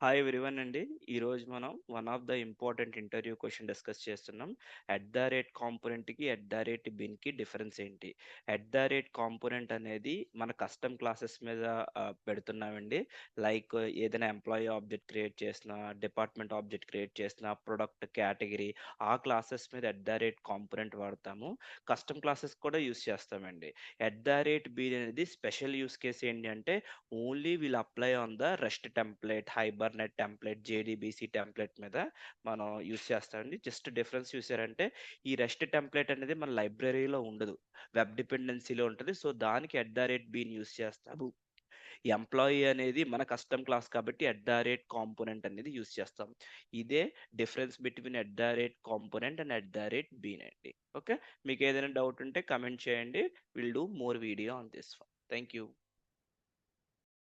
Hi everyone అండి. ఈరోజు మనం one of the important interview question discuss చేస్తున్నాం. ఎట్ ద రేట్ కాంపోనెంట్‌కి, ఎట్ ద రేట్ బిన్‌కి డిఫరెన్స్ ఏంటి? ఎట్ ద రేట్ కాంపోనెంట్ అనేది మన కస్టమ్ క్లాసెస్ మీద పెడుతున్నామండి. లైక్ ఏదైనా ఎంప్లాయీ ఆబ్జెక్ట్ క్రియేట్ చేసినా, డిపార్ట్మెంట్ ఆబ్జెక్ట్ క్రియేట్ చేసినా, ప్రొడక్ట్ కేటగిరీ ఆ క్లాసెస్ మీద ఎట్ ద రేట్ కాంపోనెంట్ వాడతాము. కస్టమ్ క్లాసెస్ కూడా యూజ్ చేస్తామండి. ఎట్ ద రేట్ బిన్ అనేది స్పెషల్ యూజ్ కేస్ ఏంటి అంటే only will apply on the rest template, Hibernate template, JDBC template మీద మనం యూజ్ చేస్తామండి. జస్ట్ డిఫరెన్స్ చూసారంటే ఈ రెస్ట్ టెంప్లేట్ అనేది మన లైబ్రరీలో ఉండదు. వెబ్ డిపెండెన్సీలో ఉంటుంది. సో దానికి at the rate bean use చేస్తాము. ఎంప్లాయీ అనేది మన కస్టమ్ క్లాస్ కాబట్టి ఎట్ ద రేట్ కాంపోనెంట్ అనేది యూజ్ చేస్తాం. ఇదే difference between at the rate component and at the rate bean అండి. ఓకే, మీకు ఏదైనా డౌట్ ఉంటే కమెంట్ చేయండి. Will do more video on this one. Thank you.